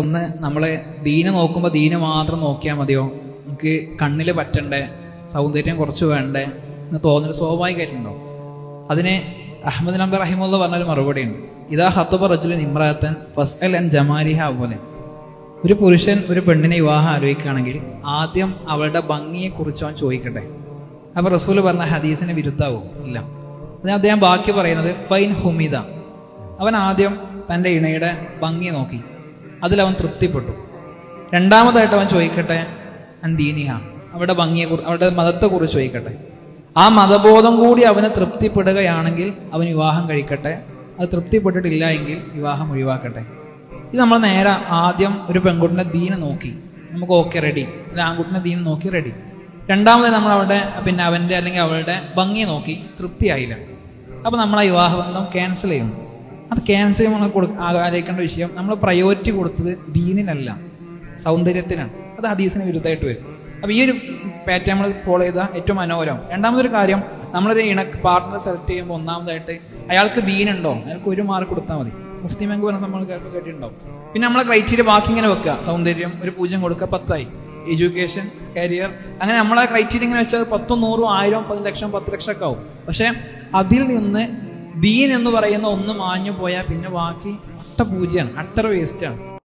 ഒന്ന് നമ്മൾ ദീന് നോക്കുമ്പോൾ ദീന് മാത്രം നോക്കിയാൽ മതിയോ, നമുക്ക് കണ്ണിൽ പറ്റണ്ടേ, സൗന്ദര്യം കുറച്ച് വേണ്ടേ എന്ന് തോന്നൽ സ്വാഭാവികമായിട്ടുണ്ടോ? അതിന് അഹമ്മദ് നബി റഹിമുള്ള പറഞ്ഞൊരു മറുപടി ഉണ്ട്. ഇതാ ഖത്തബ റജുലുൻ ഇംറഅത്തൻ ഫസ്അൽ അൻ ജമാലിഹ പോലെ. ഒരു പുരുഷൻ ഒരു പെണ്ണിനെ വിവാഹം ആലോചിക്കുകയാണെങ്കിൽ ആദ്യം അവളുടെ ഭംഗിയെക്കുറിച്ച് അവൻ ചോദിക്കട്ടെ. അപ്പൊ റസൂല് പറഞ്ഞ ഹദീസിന് വിരുദ്ധാവും ഇല്ല. അതിന് അദ്ദേഹം ബാക്കി പറയുന്നത് ഫൈൻ ഹുമിദ, അവൻ ആദ്യം തൻ്റെ ഇണയുടെ ഭംഗി നോക്കി, അതിലവൻ തൃപ്തിപ്പെട്ടു. രണ്ടാമതായിട്ട് അവൻ ചോദിക്കട്ടെ അന്തീനിഹ, അവരുടെ അവരുടെ മതത്തെക്കുറിച്ച് ചോദിക്കട്ടെ. ആ മതബോധം കൂടി അവന് തൃപ്തിപ്പെടുകയാണെങ്കിൽ അവൻ വിവാഹം കഴിക്കട്ടെ. അത് തൃപ്തിപ്പെട്ടിട്ടില്ല എങ്കിൽ വിവാഹം ഒഴിവാക്കട്ടെ. ഇത് നമ്മൾ നേരെ ആദ്യം ഒരു പെൺകുട്ടിനെ ദീന നോക്കി, നമുക്ക് ഓക്കെ റെഡി. ഒരു ആൺകുട്ടിനെ ദീന നോക്കി റെഡി. രണ്ടാമത് നമ്മൾ അവൻ്റെ അല്ലെങ്കിൽ അവളുടെ ഭംഗി നോക്കി, തൃപ്തിയായില്ല. അപ്പൊ നമ്മൾ ആ വിവാഹബന്ധം ക്യാൻസൽ ചെയ്യുന്നു. അത് ക്യാൻസൽ ചെയ്യുമ്പോൾ ആലോചിക്കേണ്ട വിഷയം, നമ്മൾ പ്രയോറിറ്റി കൊടുത്തത് ദീനിനല്ല, സൗന്ദര്യത്തിനാണ്. അത് ഹദീസിന് വിരുദ്ധമായിട്ട് വരും. അപ്പൊ ഈ ഒരു പാറ്റേൺ നമ്മൾ ഫോളോ ചെയ്താൽ ഏറ്റവും മനോഹരം. രണ്ടാമതൊരു കാര്യം, നമ്മളൊരു പാർട്ട്ണർ സെലക്ട് ചെയ്യുമ്പോൾ ഒന്നാമതായിട്ട് അയാൾക്ക് ദീനുണ്ടോ, അയാൾക്ക് 1 മാർക്ക് കൊടുത്താൽ മതി. മുഫ്തി ബാങ്ക് പറഞ്ഞ സംഭവം കേട്ടിട്ടുണ്ടാവും. പിന്നെ നമ്മളെ ക്രൈറ്റീരിയ ബാക്കി ഇങ്ങനെ വെക്കുക. സൗന്ദര്യം ഒരു 0 കൊടുക്കുക, 10ആയി. എഡ്യൂക്കേഷൻ, കരിയർ, അങ്ങനെ നമ്മളെ ക്രൈറ്റീരിയ ഇങ്ങനെ വെച്ചാൽ 10, 100, 1000, 10 ലക്ഷം, 10 ലക്ഷം ഒക്കെ ആവും. പക്ഷെ അതിൽ നിന്ന് ദീൻ എന്ന് പറയുന്ന ഒന്ന് മാഞ്ഞു പോയാൽ പിന്നെ ബാക്കി അട്ട പൂജ്യമാണ്, അട്ടർ വേസ്റ്റാണ്.